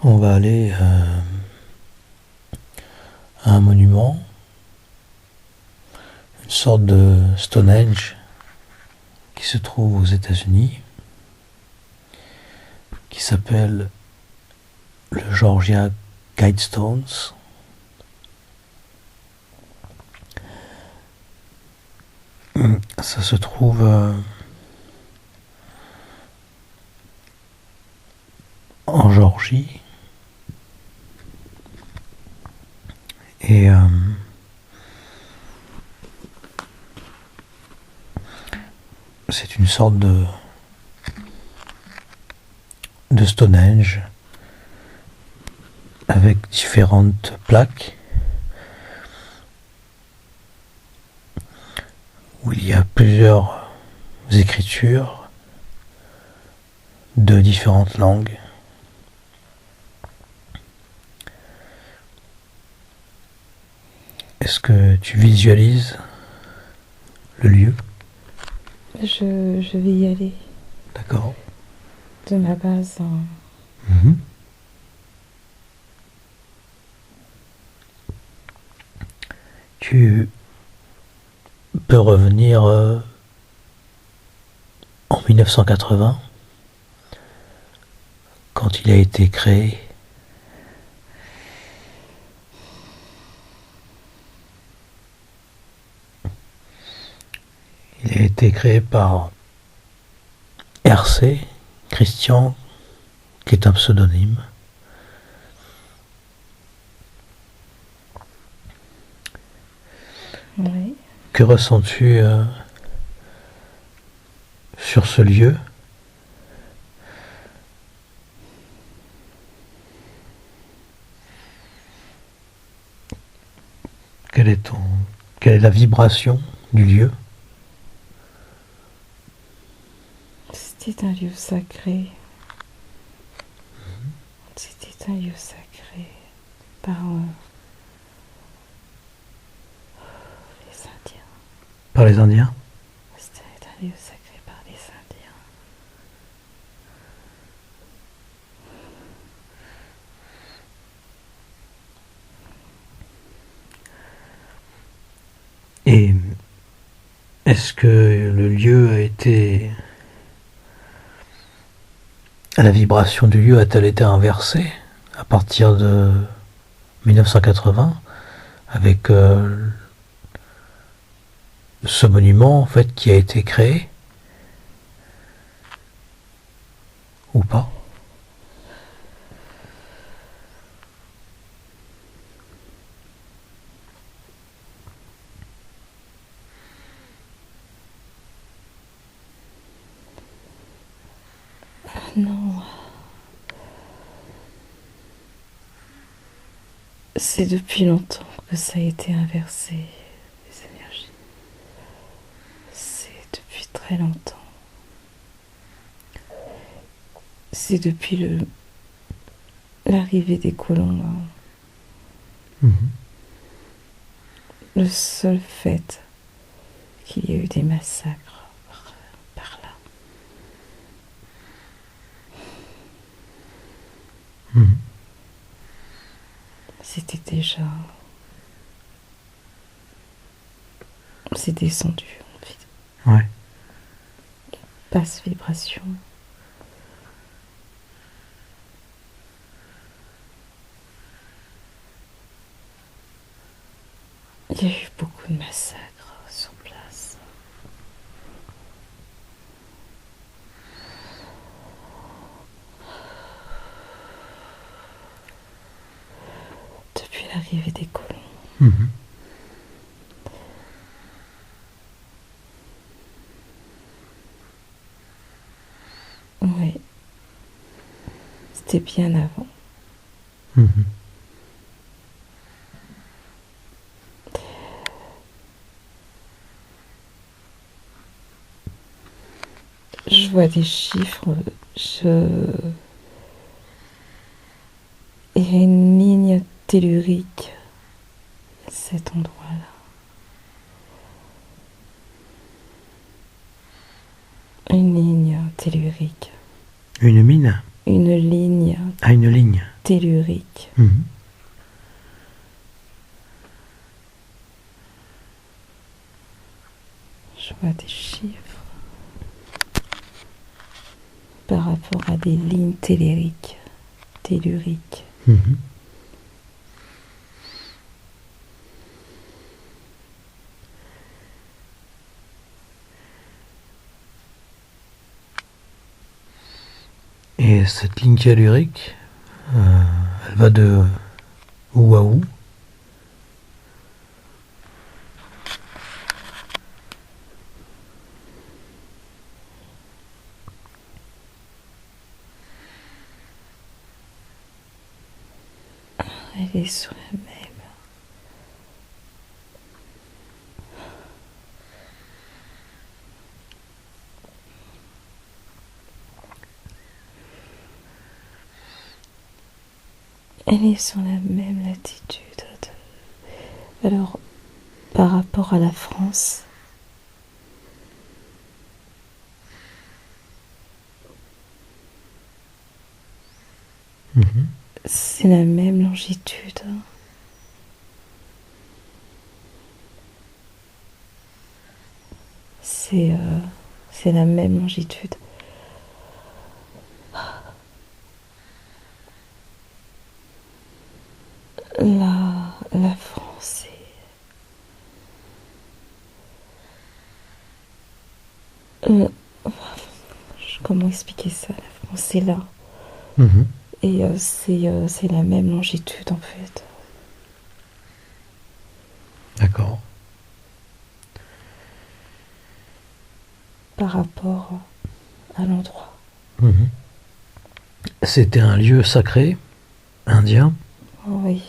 on va aller à un monument, une sorte de Stonehenge qui se trouve aux États-Unis, qui s'appelle le Georgia Guidestones. Ça se trouve en Géorgie et c'est une sorte de Stonehenge avec différentes plaques où il y a plusieurs écritures de différentes langues. Est-ce que tu visualises le lieu? Je vais y aller D'accord. de ma base. Tu peux revenir en 1980, quand il a été créé. Il a été créé par RC, Christian, qui est un pseudonyme. Oui. Que ressens-tu sur ce lieu? Quelle est la vibration du lieu? C'était un lieu sacré. C'était un lieu sacré par les Indiens. Par les Indiens? C'était un lieu sacré par les Indiens. Et est-ce que le lieu a été... La vibration du lieu a-t-elle été inversée à partir de 1980 avec ce monument en fait qui a été créé ou pas? Non. C'est depuis longtemps que ça a été inversé, les énergies. C'est depuis très longtemps. C'est depuis l'arrivée des colons. Le seul fait qu'il y a eu des massacres par là. C'était déjà... C'est descendu en fait. Ouais. Basse vibration. Il y a eu beaucoup de massacres sur place. Depuis l'arrivée des colons. Oui. C'était bien avant. Je vois des chiffres. Il y a une ligne tellurique à cet endroit-là. Une ligne tellurique. Une mine? une ligne Ah, une ligne. tellurique. Mhm. Je vois des chiffres par rapport à des lignes telluriques. Mhm. Et cette ligne tellurique, elle va de où à où? Elle est sur la même. Elle est sur la même latitude. Alors, par rapport à la France, Mhm. c'est la même longitude. C'est la même longitude. La France comment expliquer ça? La France est là. Mhm. Et c'est la même longitude en fait. D'accord. Par rapport à l'endroit. Mhm. C'était un lieu sacré, indien. Oh oui.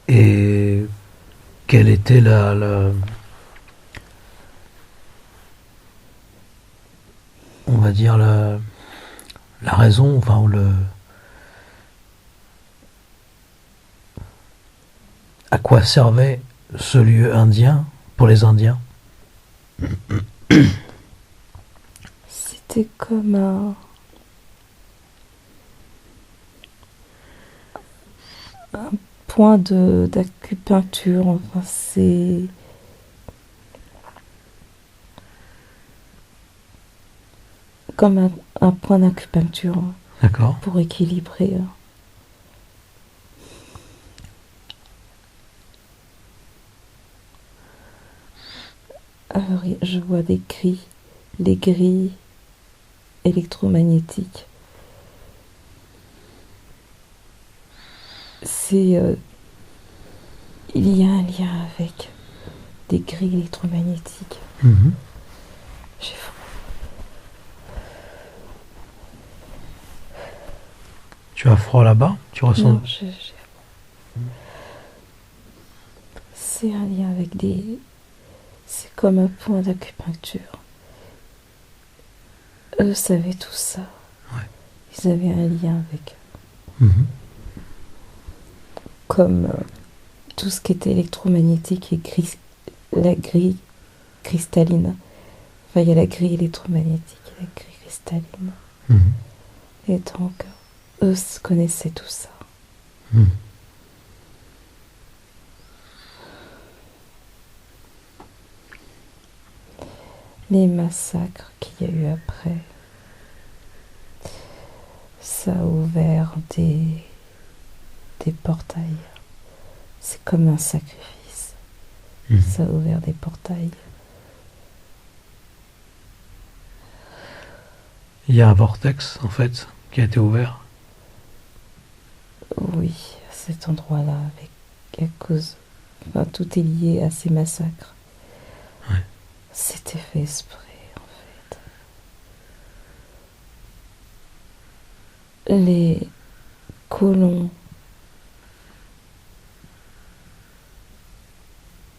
Et quelle était on va dire la raison, enfin, ou à quoi servait ce lieu indien pour les Indiens? C'était comme un point d'acupuncture. Enfin, c'est comme un point d'acupuncture D'accord. pour équilibrer. Alors, je vois les grilles électromagnétiques. Il y a un lien avec des grilles électromagnétiques. Mhm. J'ai froid. Tu as froid là-bas? Tu ressens? Non, c'est un lien avec des. C'est comme un point d'acupuncture. Eux savaient tout ça. Ouais. Ils avaient un lien avec. Mhm. Comme tout ce qui était électromagnétique et la grille cristalline. Enfin, il y a la grille électromagnétique et la grille cristalline. Mhm. Et donc, eux connaissaient tout ça. Mhm. Les massacres qu'il y a eu après, ça a ouvert des portails. C'est comme un sacrifice. Mhm. Ça a ouvert des portails. Il y a un vortex, en fait, qui a été ouvert. Oui, à cet endroit-là, à cause. Enfin, tout est lié à ces massacres. Ouais. C'était fait exprès, en fait. Les colons,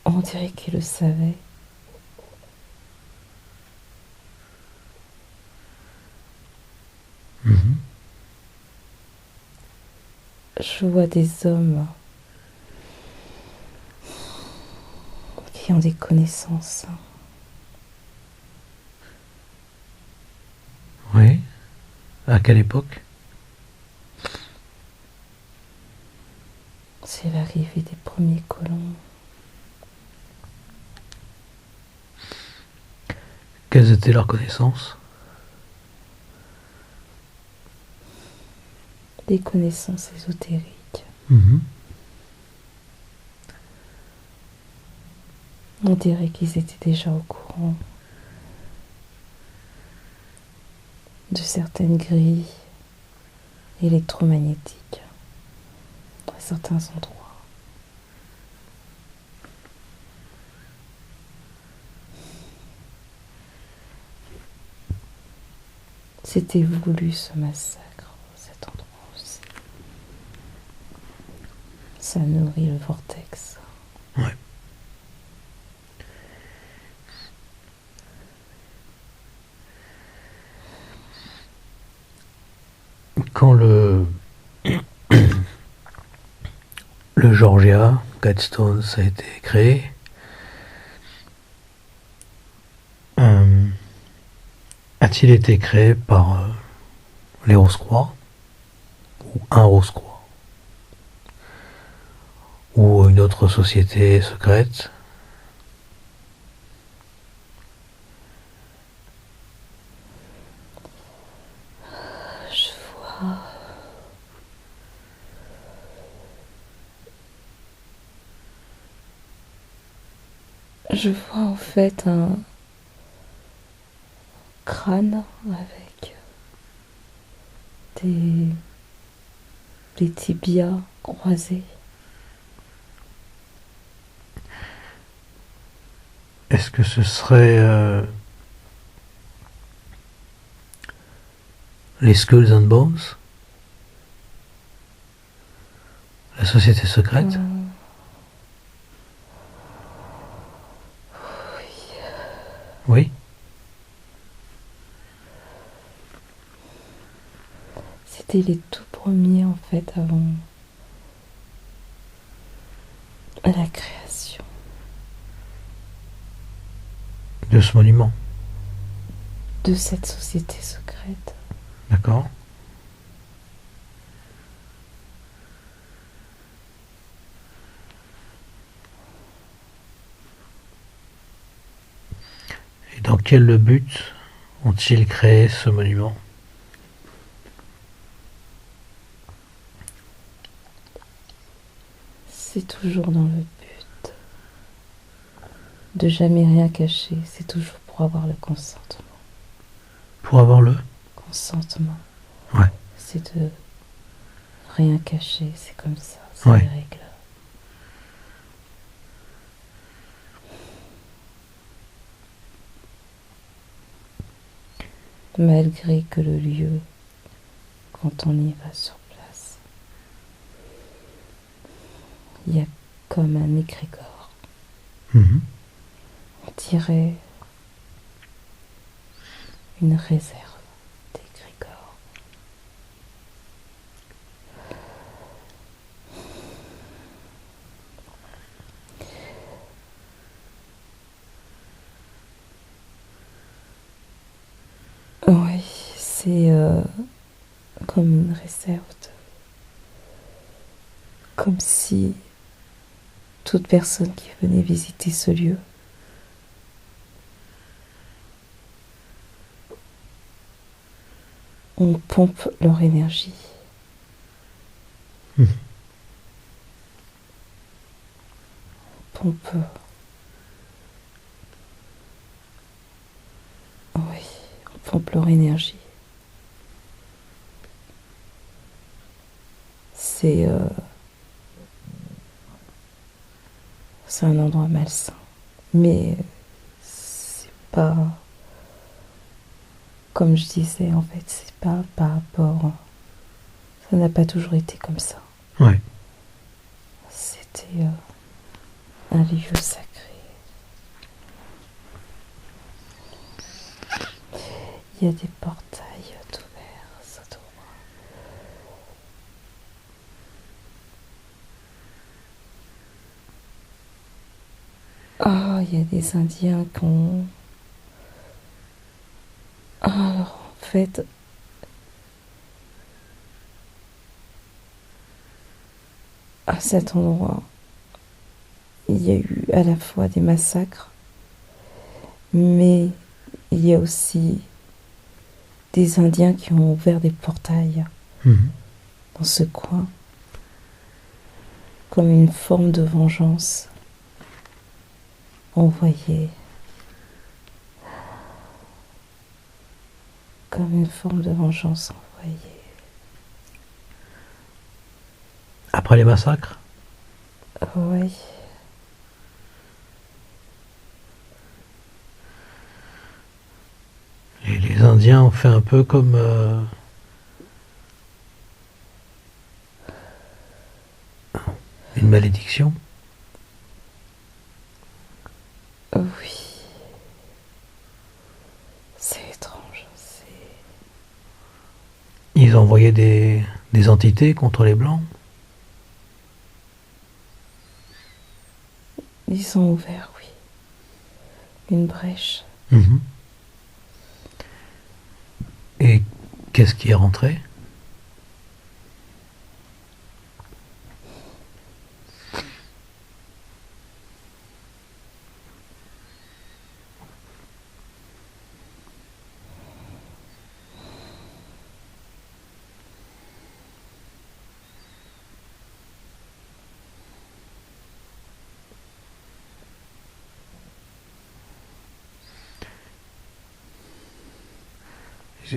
on dirait qu'ils le savaient. Mhm. Je vois des hommes qui ont des connaissances. Oui. À quelle époque? C'est l'arrivée des premiers colons. Quelles étaient leurs connaissances? Des connaissances ésotériques. Mhm. On dirait qu'ils étaient déjà au courant de certaines grilles électromagnétiques à certains endroits. C'était voulu ce massacre, cet endroit aussi. Ça nourrit le vortex. Ouais. Quand le Georgia Guidestones a été créé, a-t-il été créé par les Rose-Croix ou un Rose-Croix ou une autre société secrète? Je vois. Je vois en fait un crâne avec des tibias croisés. Est-ce que ce serait les Skulls and Bones? La société secrète? Oui. C'était les tout premiers en fait avant la création De ce monument. de cette société secrète. D'accord. Et dans quel but ont-ils créé ce monument? C'est toujours dans le but de jamais rien cacher, c'est toujours pour avoir le consentement. Pour avoir le? Consentement. Ouais. C'est de rien cacher, c'est comme ça, c'est Ouais. les règles. Malgré que le lieu, quand on y va sur place, il y a comme un égrégore. Mhm. On dirait une réserve d'égrégore. Oui, c'est comme une réserve comme si toute personne qui venait visiter ce lieu on pompe leur énergie. Mhm. Pompe. Oui, on pompe leur énergie. C'est un endroit malsain. Mais c'est pas, comme je disais, en fait, c'est pas par rapport. Ça n'a pas toujours été comme ça. Ouais. C'était un lieu sacré. Il y a des portails ouverts, ça doit. Ah, il y a des Indiens qui ont. Alors, en fait, à cet endroit, il y a eu à la fois des massacres, mais il y a aussi des Indiens qui ont ouvert des portails Mhm. dans ce coin, comme une forme de vengeance envoyée, comme une forme de vengeance envoyée. Après les massacres? Oui, Et les Indiens ont fait un peu comme une malédiction. oui, c'est étrange, Ils ont envoyé des entités contre les Blancs. ils ont ouvert, oui, une brèche. Mhm. Et qu'est-ce qui est rentré?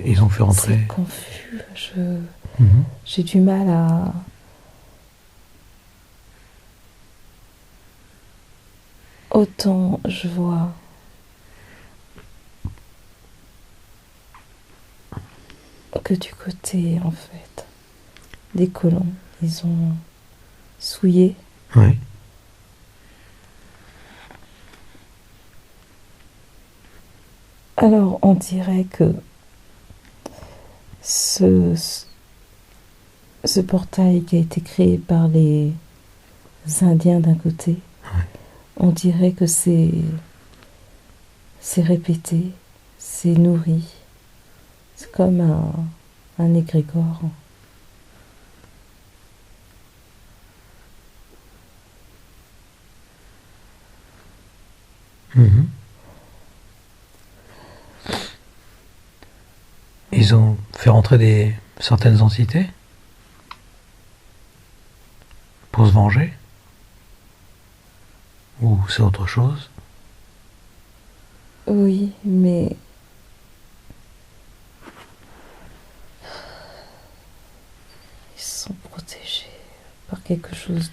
Ils ont fait C'est rentrer. confus, Mhm. j'ai du mal à... Autant je vois que du côté, en fait, des colons, ils ont souillé. Oui. Alors on dirait que ce, ce portail qui a été créé par les Indiens d'un côté, on dirait que c'est répété, c'est nourri. C'est comme un égrégore. Mhm. Ils ont fait rentrer certaines entités pour se venger. Ou c'est autre chose? Oui, mais ils sont protégés par quelque chose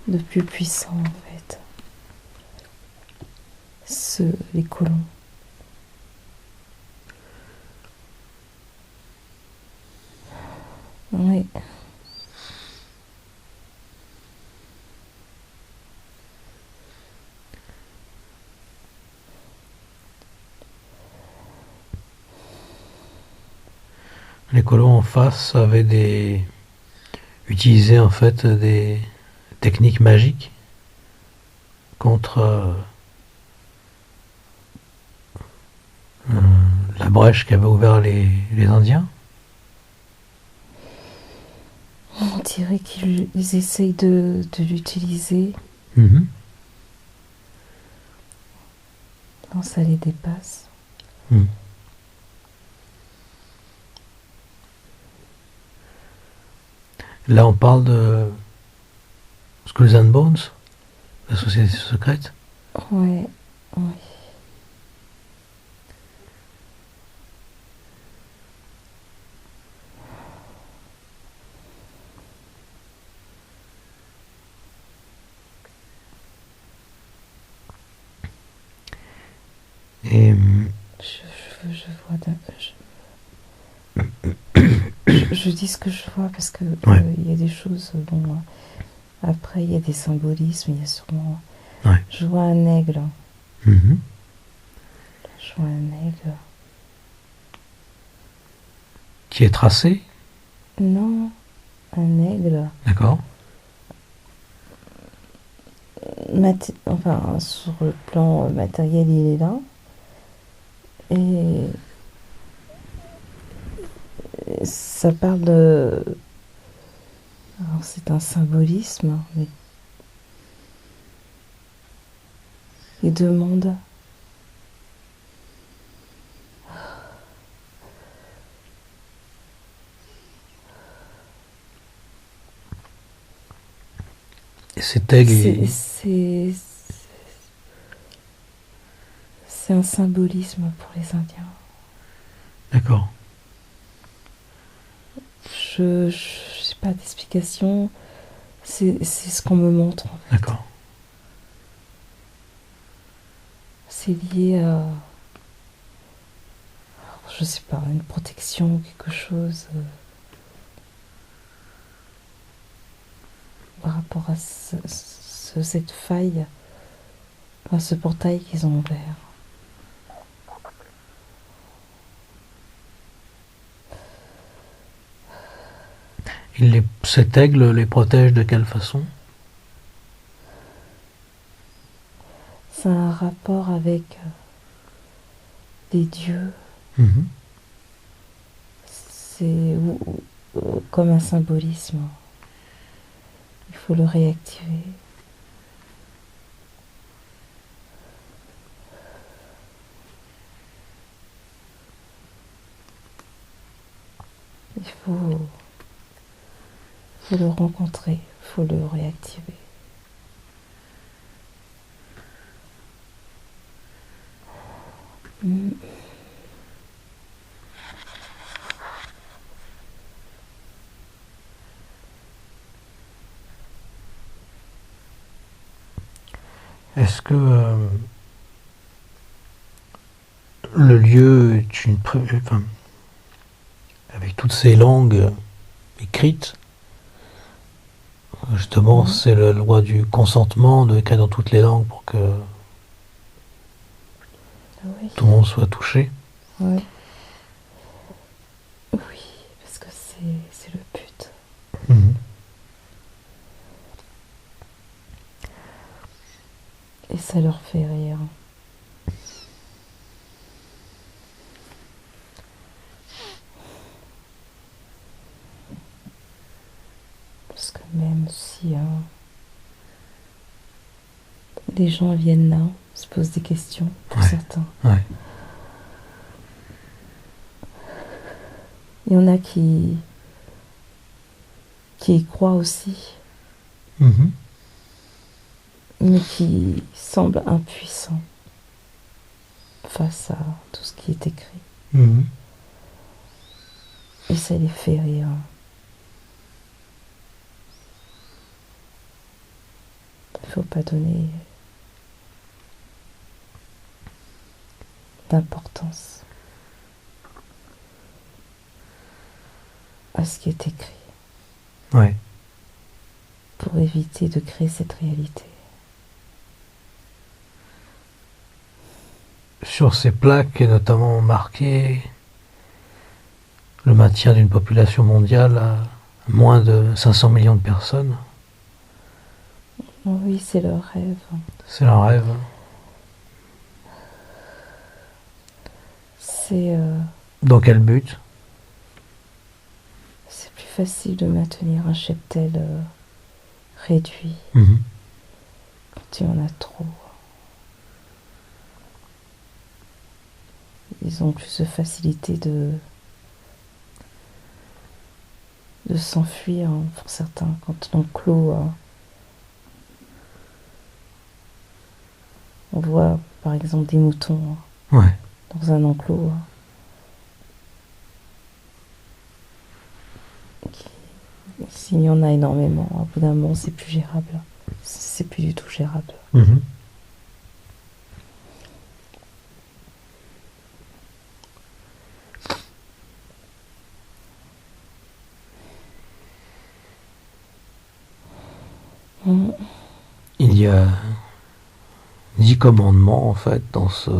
de plus puissant en fait. Les colons. Oui. Les colons en face utilisaient en fait des techniques magiques contre la brèche qu'avaient ouvert les Indiens. On dirait qu'ils essayent de l'utiliser. Mhm. Non, ça les dépasse. Mhm. Là, on parle de Skulls and Bones, la société secrète. Ouais, ouais. Et Je vois je dis ce que je vois parce que ouais, il y a des choses. Bon, après, il y a des symbolismes. Il y a sûrement. ouais. Je vois un aigle. Mhm. Je vois un aigle. Qui est tracé, Non, un aigle. d'accord. Enfin, sur le plan matériel, il est là. Et ça parle Alors c'est un symbolisme, mais il demande Et cet aigle, c'est c'est c'est un symbolisme pour les Indiens. d'accord, Je sais pas d'explication. C'est ce qu'on me montre en fait. d'accord. C'est lié à, je sais pas, une protection, quelque chose par rapport à cette faille, à ce portail qu'ils ont ouvert. Cet aigle les protège de quelle façon? Ça a un rapport avec les dieux. Mhm. C'est comme un symbolisme. Il faut le réactiver. Il faut le rencontrer, il faut le réactiver. Mm. Est-ce que le lieu est enfin, avec toutes ces langues écrites, justement, Mm. c'est la loi du consentement de écrire dans toutes les langues pour que Oui, tout le monde soit touché. ouais. Oui, parce que c'est le but. Mhm. Et ça leur fait rire. Parce que même si les gens viennent là, se posent des questions pour Ouais, certains. ouais. Il y en a qui y croient aussi, Mhm. mais qui semblent impuissants face à tout ce qui est écrit. Mhm. Et ça les fait rire. Il ne faut pas donner d'importance à ce qui est écrit Ouais. pour éviter de créer cette réalité. Sur ces plaques est notamment marqué le maintien d'une population mondiale à moins de 500 millions de personnes. Oui, c'est leur rêve. C'est un rêve. C'est Dans quel but? c'est plus facile de maintenir un cheptel réduit Mhm. quand il y en a trop. Ils ont plus de facilité de s'enfuir pour certains quand l'enclos. On voit par exemple des moutons Ouais. dans un enclos. S'il y en a énormément, à bout d'un moment, c'est plus gérable. C'est plus du tout gérable. Mhm. Mm. Il y a 10 commandements en fait dans ce.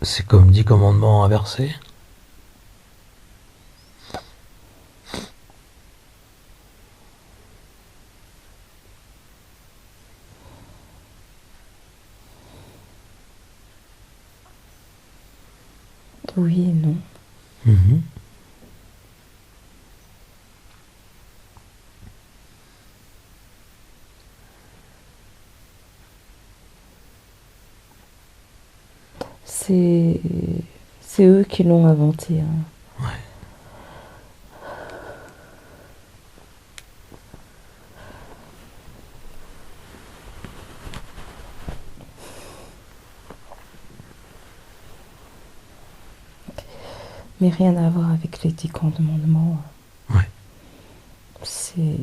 C'est comme 10 commandements inversés. Oui et non. Mhm. C'est eux qui l'ont inventé. Hein. Ouais. Mais rien à voir avec les 10 commandements. Ouais. C'est...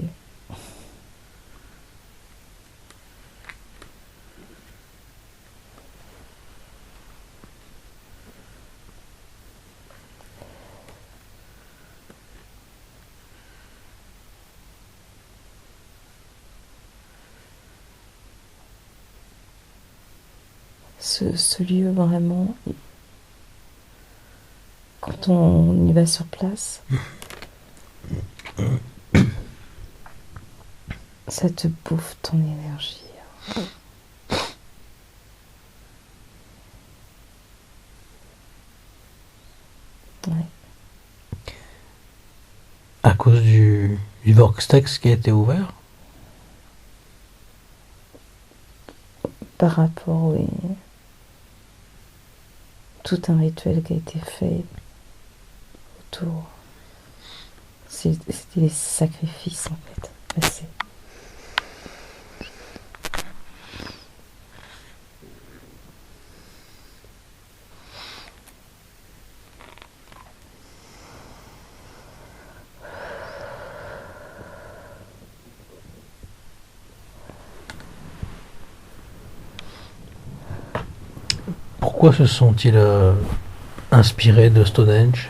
Ce lieu, vraiment, quand on y va sur place, ça te bouffe ton énergie. Ouais. À cause du Vortex qui a été ouvert? Par rapport, oui. Tout un rituel qui a été fait autour. C'était les sacrifices, en fait, passés. Pourquoi se sont-ils inspirés de Stonehenge?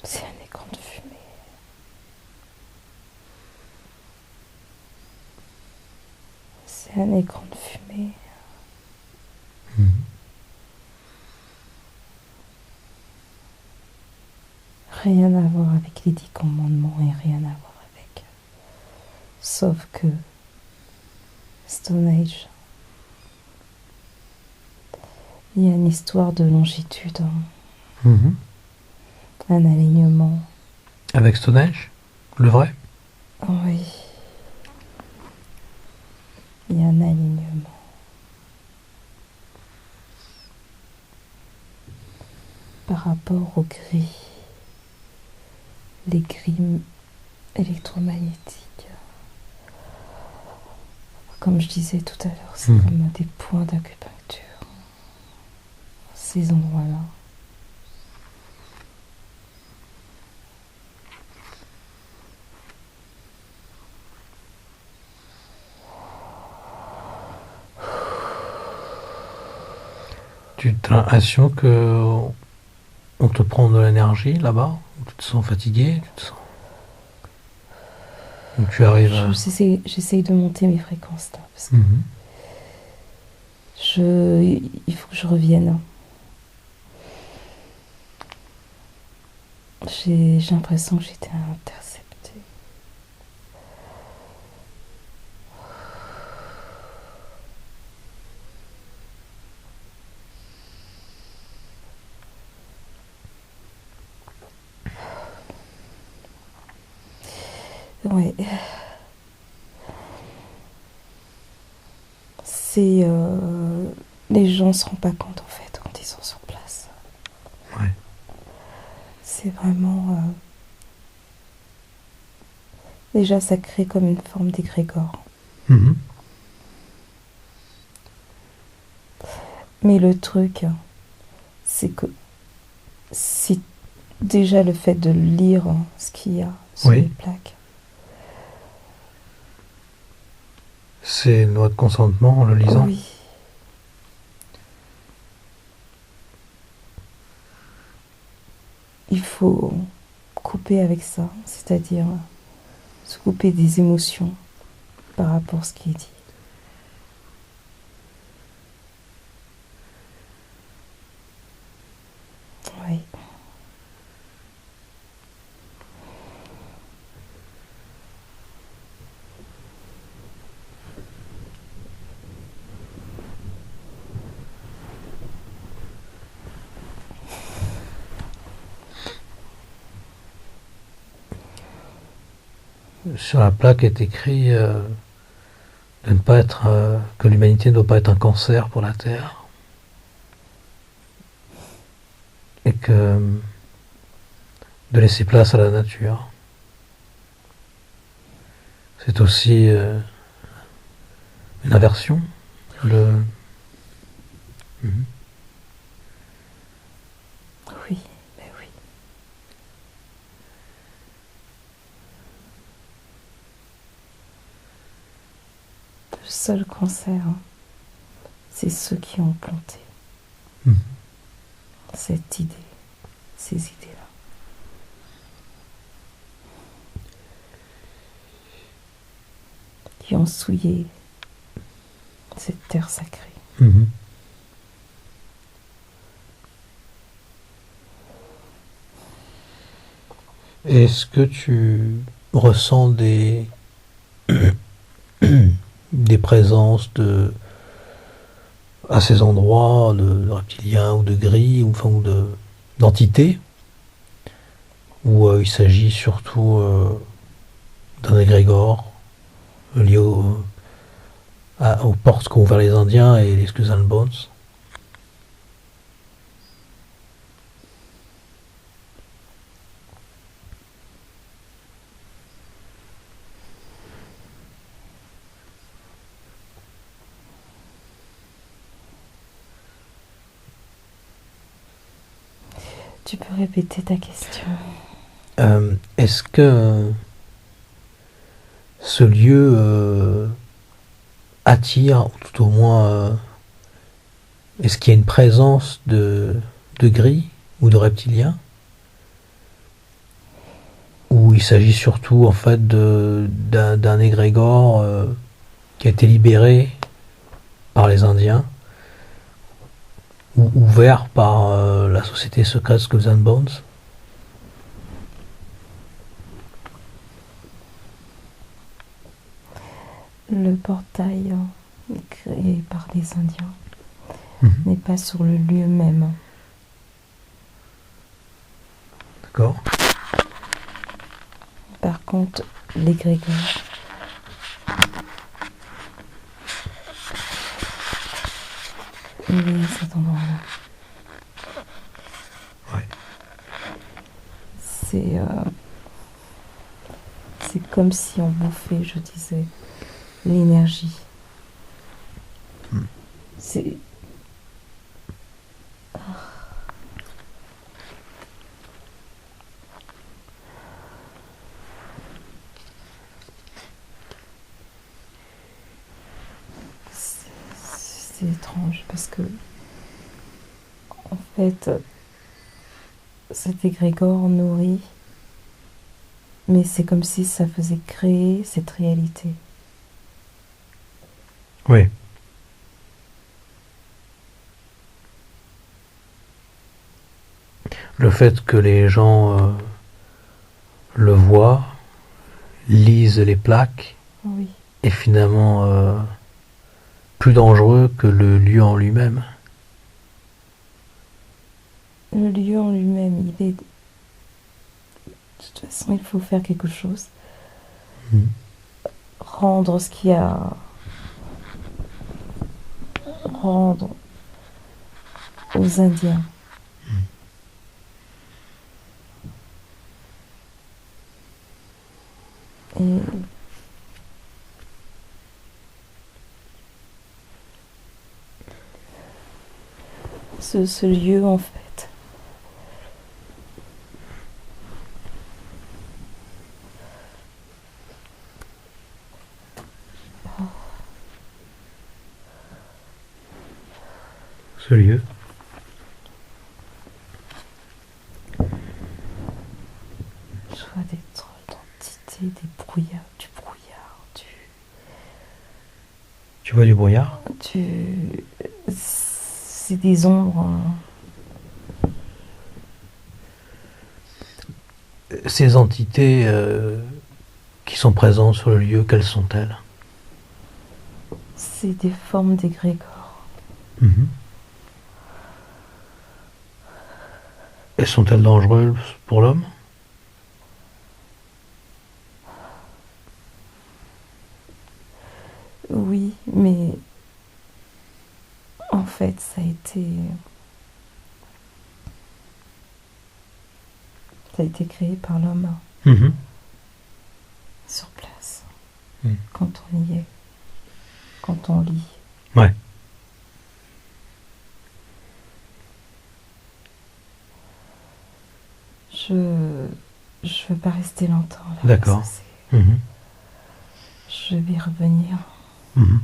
C'est un écran de fumée. C'est un écran de fumée. Rien à voir avec les 10 commandements et rien à voir avec. Sauf que Stone Age, il y a une histoire de longitude, Mhm. un alignement. Avec Stonehenge? Le vrai? Oui, il y a un alignement. Par rapport aux grilles, les grilles électromagnétiques. Comme je disais tout à l'heure, c'est comme des points d'acupuncture. Ces endroits-là. Tu as l'impression que on te prend de l'énergie là-bas? Tu te sens fatigué? Tu te sens... Ou tu arrives à... J'essaye de monter mes fréquences là. Parce que Mhm. il faut que je revienne. J'ai l'impression que j'étais interceptée. Ouais. C'est... les gens se rendent pas compte en fait quand ils sont sur place. Ouais. C'est vraiment... déjà, ça crée comme une forme d'égrégore. Mhm. Mais le truc, c'est que si déjà le fait de lire ce qu'il y a sur Oui. les plaques, C'est une loi de consentement en le lisant? oui, il faut couper avec ça, c'est-à-dire se couper des émotions par rapport à ce qui est dit. Oui. sur la plaque est écrit de ne pas être, que l'humanité ne doit pas être un cancer pour la Terre et que de laisser place à la nature. C'est aussi une inversion. Le... Mhm. Oui, ben oui. Le seul cancer, hein, c'est ceux qui ont planté Mhm. cette idée, ces idées-là. Qui ont souillé cette terre sacrée. Mhm. Est-ce que tu ressens des présences à ces endroits de reptiliens ou de gris ou, enfin, d'entités où il s'agit surtout d'un égrégore lié aux portes qu'ont ouvert les Indiens et les Skull and Bones? Tu peux répéter ta question? Est-ce que ce lieu attire, ou tout au moins, est-ce qu'il y a une présence de gris ou de reptiliens? Ou il s'agit surtout en fait d'un égrégore qui a été libéré par les Indiens ou ouvert par la société secrète Skulls and Bones? Le portail créé par les Indiens Mhm. n'est pas sur le lieu même. D'accord. Par contre, l'égrégore, il est à cet endroit-là. Ouais. C'est comme si on bouffait, je disais, l'énergie. C'est c'est étrange parce que en fait cet égrégore nourrit, mais c'est comme si ça faisait créer cette réalité. Oui. Le fait que les gens le voient, lisent les plaques, Oui. est finalement plus dangereux que le lieu en lui-même. Le lieu en lui-même, il est... De toute façon, il faut faire quelque chose. Mhm. Rendre ce qu'il y a... Rendre aux Indiens. Et ce lieu, en fait, Ce lieu. soit des trolls d'entités, des brouillards, du brouillard, Tu vois du brouillard? c'est des ombres. Ces entités qui sont présentes sur le lieu, quelles sont-elles? C'est des formes d'égrégores. Mhm. Elles sont-elles dangereuses pour l'homme? fait, ça a été créé par l'homme Mhm. sur place, Mm. quand on y est, quand on lit. Ouais, Je je veux pas rester longtemps là, parce que d'accord. Mhm. je vais y revenir. Mhm.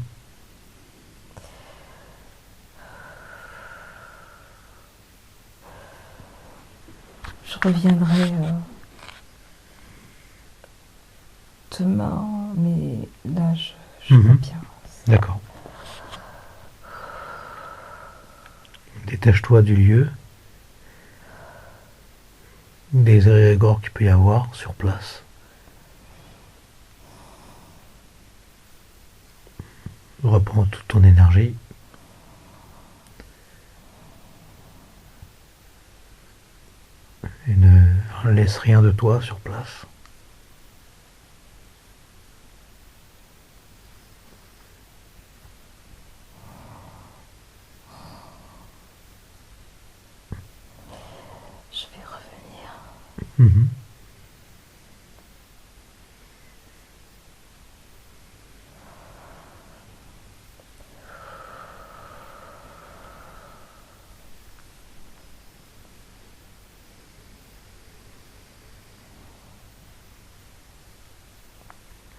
Je reviendrai demain, mais là, je suis pas Mhm. bien. D'accord. Détache-toi du lieu, des égrégores qu'il peut y avoir sur place. Reprends toute ton énergie. Et ne laisse rien de toi sur place. Je vais revenir. Mhm.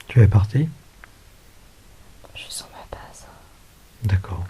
Tu es parti? Je suis sur ma base. D'accord.